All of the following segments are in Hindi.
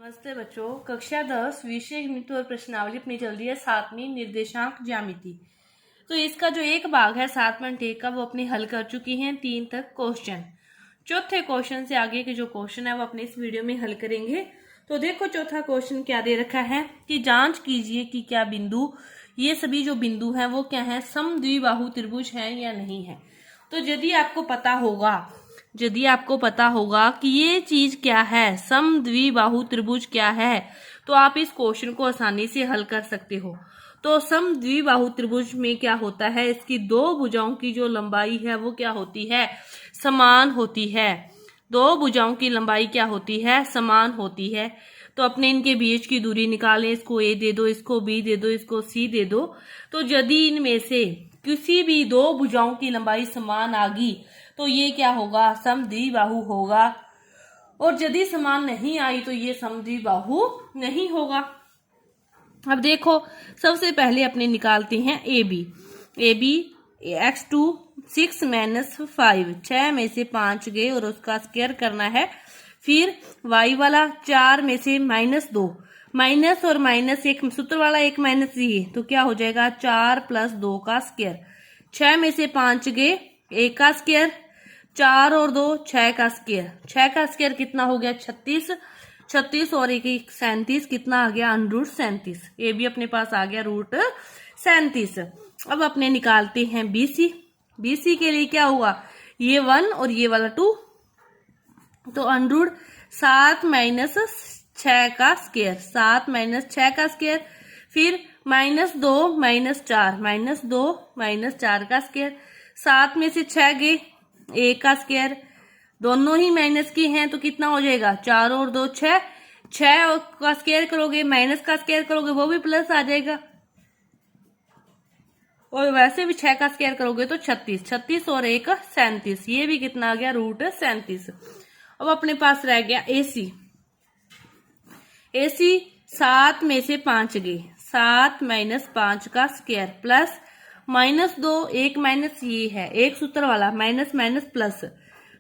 नमस्ते बच्चों, कक्षा 10 विषय गणित और प्रश्नावली अपनी चल रही है 7वीं निर्देशांक ज्यामिति। तो इसका जो एक भाग है 7.1 का वो अपने हल कर चुकी हैं 3 तक क्वेश्चन। चौथे क्वेश्चन से आगे के जो क्वेश्चन है वो अपने इस वीडियो में हल करेंगे। तो देखो चौथा क्वेश्चन क्या दे रखा है कि जांच कीजिए कि क्या बिंदु, ये सभी जो बिंदु हैं वो क्या है, समद्विबाहु त्रिभुज है या नहीं है। तो यदि आपको पता होगा कि ये चीज क्या है, समद्विबाहु त्रिभुज क्या है, तो आप इस क्वेश्चन को आसानी से हल कर सकते हो। तो समद्विबाहु त्रिभुज में क्या होता है, इसकी दो भुजाओं की जो लंबाई है वो क्या होती है, समान होती है। दो भुजाओं की लंबाई क्या होती है, समान होती है। तो अपने इनके बीच की दूरी निकालें, इसको ए दे दो, इसको बी दे दो, इसको सी दे दो। तो यदि इनमें से किसी भी दो भुजाओं की लंबाई समान आ गई तो ये क्या होगा, समद्विबाहु होगा। और यदि समान नहीं आई तो ये समद्विबाहु नहीं होगा। अब देखो सबसे पहले अपने निकालते हैं ए बी x2 6 - 5, 6 में से 5 गए और उसका स्क्वायर करना है। फिर y वाला 4 में से -2, माइनस और माइनस एक सूत्र वाला एक माइनस ये, तो क्या हो जाएगा 4 + 2 का स्क्वायर। 6 में से 5 गए, 1 का स्क्वायर, 4 और 2 6 का स्क्वायर। 6 का स्क्वायर कितना हो गया 36, 36 और 1 37, कितना आ गया √37। ये भी अपने पास आ गया √37। अब अपने निकालते हैं बीसी के लिए क्या हुआ, ये 1 और ये वाला 2, तो √7 - 6 का स्क्वायर, 7 - 6 का स्क्वायर। फिर -2 - 4, -2 - 4 का स्क्वायर। 7 में से 6 गए, 1 का स्क्वायर, दोनों ही माइनस के हैं तो कितना हो जाएगा 4 और 2 6, 6 का स्क्वायर करोगे, माइनस का स्क्वायर करोगे वो भी प्लस आ जाएगा, और वैसे भी 6 का स्क्वायर करोगे तो 36, 36 और 1 37, ये भी कितना आ गया √37। अब अपने पास रह गया एसी 7 में से 5 गए, 7 - 5 का स्क्वायर, प्लस -2 1 माइनस ये है एक सूत्र वाला, माइनस माइनस प्लस,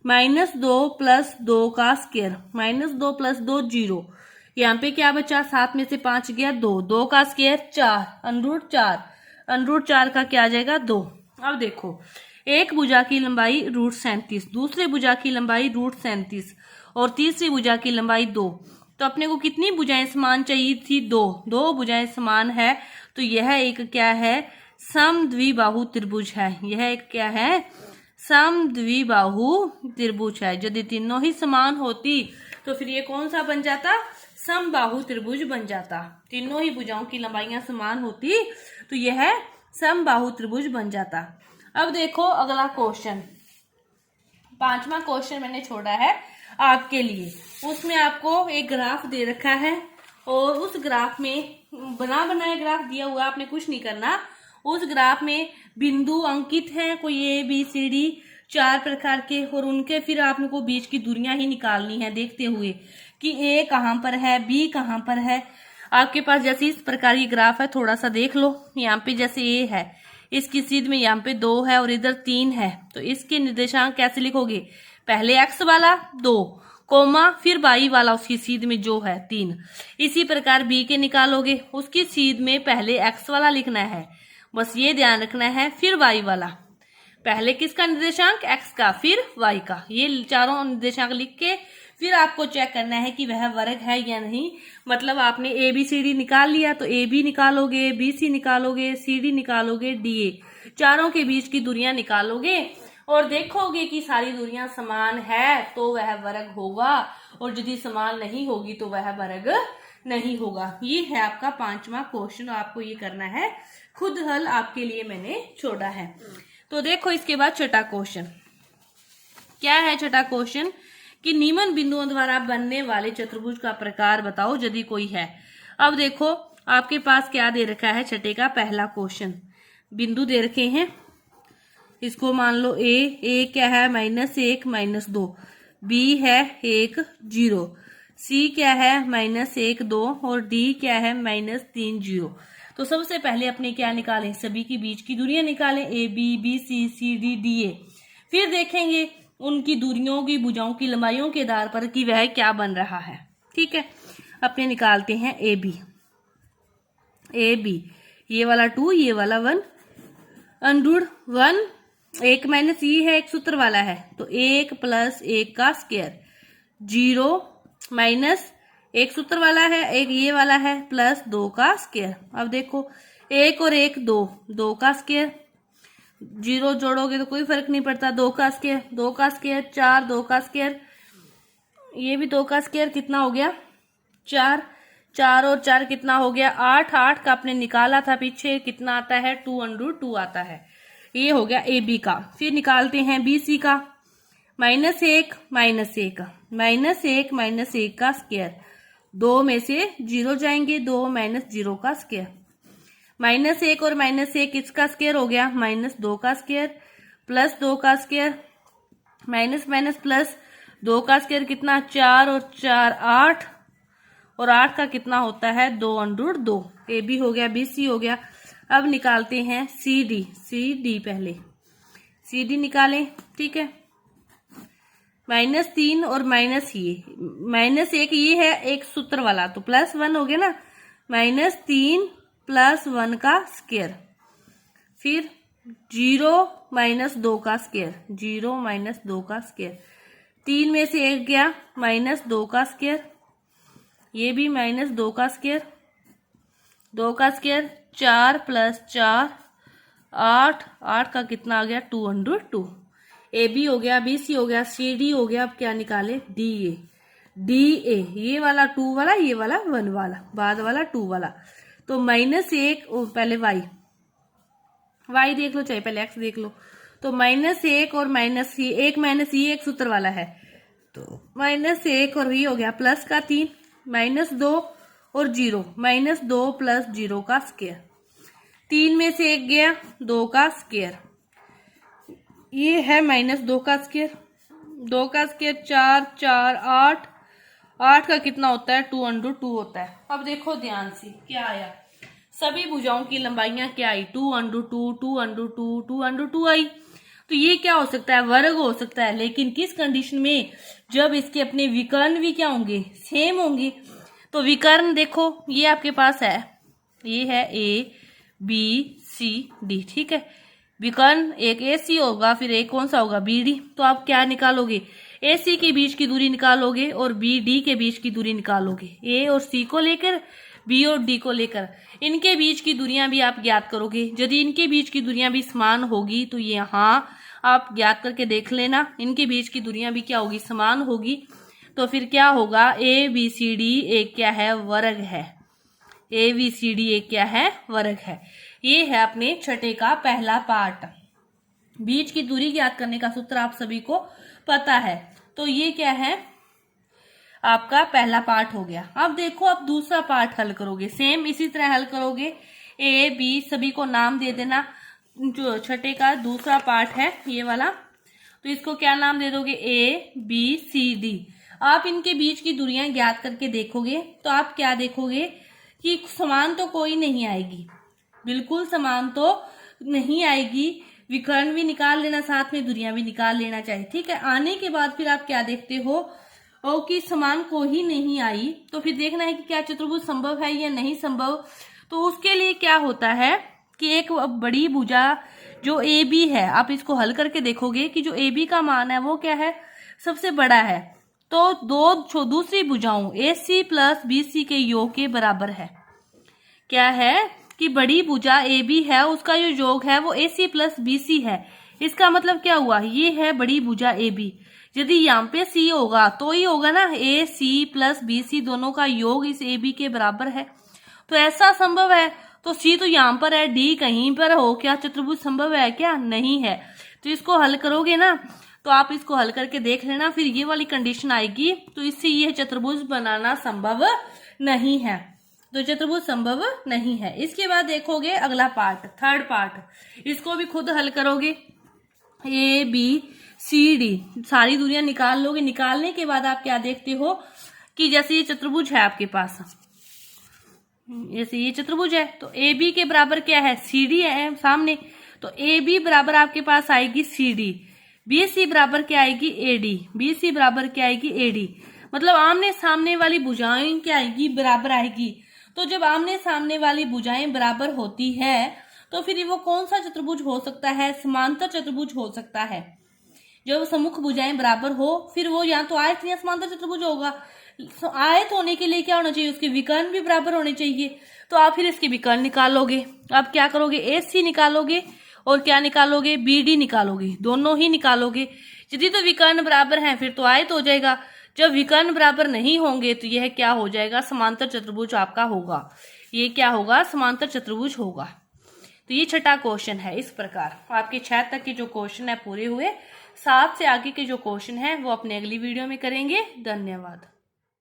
-2 + 2 का स्क्वायर, -2 + 2 0। यहाँ पे क्या बचा, 7 में से 5 गया 2, 2 का स्क्वायर 4, √4, √4 का क्या आ जाएगा 2। अब देखो एक भुजा की लंबाई √37, दूसरे भुजा की लंबाई √37 और तीसरी भुजा की लंबाई 2। तो अपने को कितनी भुजाएं समान चाहिए थी, 2 भुजाएं समान है। तो यह एक क्या है, समद्विबाहु त्रिभुज है। यह एक क्या है, समद्विबाहु त्रिभुज है। यदि तीनों ही समान होती तो फिर ये कौन सा बन जाता, समबाहु त्रिभुज बन जाता। तीनों ही भुजाओं की लंबाइयां समान होती तो यह समबाहु त्रिभुज बन जाता। अब देखो अगला क्वेश्चन, 5वां क्वेश्चन मैंने छोड़ा है आपके लिए। उसमें आपको एक ग्राफ दे रखा है और उस ग्राफ में बना बनाया ग्राफ दिया हुआ, आपने कुछ नहीं करना। उस ग्राफ में बिंदु अंकित हैं, कोई A B C D 4 प्रकार के, और उनके फिर आपने को बीच की दूरियां ही निकालनी है देखते हुए कि A कहाँ पर है, B कहाँ पर है। आपके पास जैसे इस प्रकार की ग्राफ है, थोड़ा सा देख लो। यहाँ पे जैसे A है, इसकी सीध में यहाँ पे 2 है और इधर 3 है, तो इसके निर्देशांक कैसे लिखोगे, पहले x वाला 2, कोमा फिर y वाला उसकी सीध में जो है 3। इसी प्रकार b के निकालोगे, उसकी सीध में पहले x वाला लिखना है, बस ये ध्यान रखना है। फिर y वाला, पहले किसका निर्देशांक, x का, फिर y का। ये चारों निर्देशांक लिख के फिर आपको चेक करना है कि वह वर्ग है या नहीं। मतलब आपने ए बी सी डी निकाल लिया तो ए बी निकालोगे, बी सी निकालोगे, सी डी निकालोगे, डी ए, चारों के बीच की दूरियां निकालोगे और देखोगे कि सारी दूरियां समान है तो वह वर्ग होगा, और यदि समान नहीं होगी तो वह वर्ग नहीं होगा। ये है आपका 5वां क्वेश्चन, आपको ये करना है, खुद हल आपके लिए मैंने छोड़ा है। तो देखो इसके बाद छठा क्वेश्चन क्या है। छठा क्वेश्चन कि निम्न बिंदुओं द्वारा बनने वाले चतुर्भुज का प्रकार बताओ यदि कोई है। अब देखो आपके पास क्या दे रखा है, छठे का पहला क्वेश्चन, बिंदु दे रखे हैं, इसको मान लो ए क्या है -1 -2, बी है 1 0, सी क्या है -1 2 और डी क्या है -3 0। तो सबसे पहले अपने क्या निकालें, सभी की बीच की दूरियां निकालें, A B, B C, C D, D A. फिर देखेंगे उनकी दूरियों की भुजाओं की लंबाइयों के आधार पर कि वह क्या बन रहा है। ठीक है, अपने निकालते हैं ए बी। ए बी ये वाला 2, ये वाला 1, अंडर 1 1 माइनस ये है, एक सूत्र वाला है, तो 1 प्लस 1 का स्क्वायर, 0 माइनस एक सूत्र वाला है, एक ये वाला है, प्लस 2 का स्क्वायर। अब देखो 1 और 1 2, 2 का स्क्वायर, 0 जोड़ोगे तो कोई फर्क नहीं पड़ता, 2 का स्क्वायर, 2 का स्क्वायर 4, 2 का स्क्वायर, ये भी 2 का स्क्वायर, कितना हो गया 4, 4 और 4 कितना हो गया 8, 8 का आपने निकाला था पीछे, कितना आता है 2√2 आता है। ये हो गया ए बी का। फिर निकालते हैं बी सी का, -1 -1 -1 -1 का स्क्वायर, 2 में से 0 जाएंगे, 2 माइनस 0 का स्क्वायर, -1 और -1 किसका स्क्वायर हो गया -2 का स्क्वायर, प्लस 2 का स्क्वायर, माइनस माइनस प्लस 2 का स्क्वायर कितना 4 और 4 8, और 8 का कितना होता है 2√2। ए बी हो गया, बी सी हो गया। अब निकालते हैं सी डी। सी डी पहले सी डी निकालें, ठीक है। -3 और माइनस ये -1 ये है एक सूत्र वाला, तो +1 हो गया ना, -3 + 1 का स्क्वायर, फिर 0 - 2 का स्क्वायर, 0 - 2 का स्क्वायर, 3 में से 1 गया -2 का स्क्वायर, ये भी -2 का स्क्वायर, 2 का स्क्वायर 4 + 4 8, 8 का कितना आ गया 2√2। ए बी हो गया, बी सी हो गया, सी डी हो गया। अब क्या निकाले डी ए। डी ए ये वाला 2 वाला, ये वाला 1 वाला, बाद वाला 2 वाला, तो -1 पहले वाई देख लो, चाहे पहले एक्स देख लो, तो -1 और -1 माइनस ये एक सूत्र वाला है, तो -1 और ये हो गया प्लस का 3, -2 और 0, -2 + 0 का स्क्वायर, 3 में से 1 गया 2 का स्क्वायर, ये है -2 का स्क्वायर, 2 का स्क्वायर 4 4 8, 8 का कितना होता है 2√2 होता है। अब देखो ध्यान से क्या आया, सभी भुजाओं की लंबाइयां क्या आई 2√2 2√2 2√2 आई। तो ये क्या हो सकता है वर्ग हो सकता है, लेकिन किस कंडीशन में, जब इसके अपने विकर्ण भी क्या होंगे सेम होंगे। तो विकर्ण देखो ये आपके पास है, ये है ए बी सी डी, ठीक है। विकर्ण एक ए सी होगा, फिर एक कौन सा होगा बी डी। तो आप क्या निकालोगे, ए सी के बीच की दूरी निकालोगे और बी डी के बीच की दूरी निकालोगे, ए और सी को लेकर, बी और डी को लेकर, इनके बीच की दूरियां भी आप ज्ञात करोगे। यदि इनके बीच की दूरियां भी समान होगी तो यहाँ आप ज्ञात करके देख लेना, इनके बीच की दूरियां भी क्या होगी समान होगी। तो फिर क्या होगा ए बी सी डी एक क्या है वर्ग है, ए बी सी डी एक क्या है वर्ग है। ये है अपने छठे का पहला पार्ट। बीच की दूरी ज्ञात करने का सूत्र आप सभी को पता है, तो ये क्या है आपका पहला पार्ट हो गया। अब देखो अब दूसरा पार्ट हल करोगे, सेम इसी तरह हल करोगे, ए बी सभी को नाम दे देना। जो छठे का दूसरा पार्ट है ये वाला, तो इसको क्या नाम दे दोगे ए बी सी डी। आप इनके बीच की दूरियां ज्ञात करके देखोगे तो आप क्या देखोगे कि समान तो कोई नहीं आएगी, बिल्कुल समान तो नहीं आएगी। विकर्ण भी निकाल लेना, साथ में दूरियां भी निकाल लेना चाहिए, ठीक है। आने के बाद फिर आप क्या देखते हो कि समान को ही नहीं आई, तो फिर देखना है कि क्या चतुर्भुज संभव है या नहीं संभव। तो उसके लिए क्या होता है कि एक बड़ी भुजा जो ए बी है, आप इसको हल करके देखोगे कि जो ए बी का मान है वो क्या है सबसे बड़ा है, तो दूसरी भुजाओं ए सी प्लस बी सी के योग के बराबर है। क्या है कि बड़ी भुजा ए बी है, उसका जो योग है वो ए सी प्लस बी सी है। इसका मतलब क्या हुआ, ये है बड़ी भुजा ए बी। यदि यहाँ पे सी होगा तो ही होगा ना ए सी प्लस बी सी दोनों का योग इस ए बी के बराबर है, तो ऐसा संभव है। तो सी तो यहाँ पर है, डी कहीं पर हो, क्या चतुर्भुज संभव है क्या, नहीं है। तो इसको हल करोगे ना, तो आप इसको हल करके देख लेना, फिर ये वाली कंडीशन आएगी, तो इससे यह चतुर्भुज बनाना संभव नहीं है, तो चतुर्भुज संभव नहीं है। इसके बाद देखोगे अगला पार्ट, थर्ड पार्ट, इसको भी खुद हल करोगे। ए बी सी डी सारी दूरियां निकाल लोगे, निकालने के बाद आप क्या देखते हो कि जैसे ये चतुर्भुज है आपके पास, जैसे ये चतुर्भुज है, तो ए बी के बराबर क्या है सी डी है सामने, तो ए बी बराबर आपके पास आएगी सी डी, बी सी बराबर क्या आएगी ए डी, बी सी बराबर क्या आएगी ए डी। मतलब आमने सामने वाली भुजाएं क्या आएगी, बराबर आएगी। तो जब आमने सामने वाली भुजाएं बराबर होती है तो फिर वो कौन सा चतुर्भुज हो सकता है, समांतर चतुर्भुज हो सकता है। जब सम्मुख भुजाएं बराबर हो फिर वो या तो आयत या समांतर चतुर्भुज होगा। आयत होने के लिए क्या होना चाहिए, उसके विकर्ण भी बराबर होने चाहिए। तो आप फिर इसके विकर्ण निकालोगे। आप क्या करोगे, AC निकालोगे और क्या निकालोगे, BD निकालोगे, दोनों ही निकालोगे। यदि तो विकर्ण बराबर हैं फिर तो आयत हो जाएगा। जब विकर्ण बराबर नहीं होंगे तो यह क्या हो जाएगा, समांतर चतुर्भुज आपका होगा। ये क्या होगा, समांतर चतुर्भुज होगा। तो ये छठा क्वेश्चन है। इस प्रकार आपके 6 तक के जो क्वेश्चन है पूरे हुए। 7 से आगे के जो क्वेश्चन है वो अपने अगली वीडियो में करेंगे। धन्यवाद।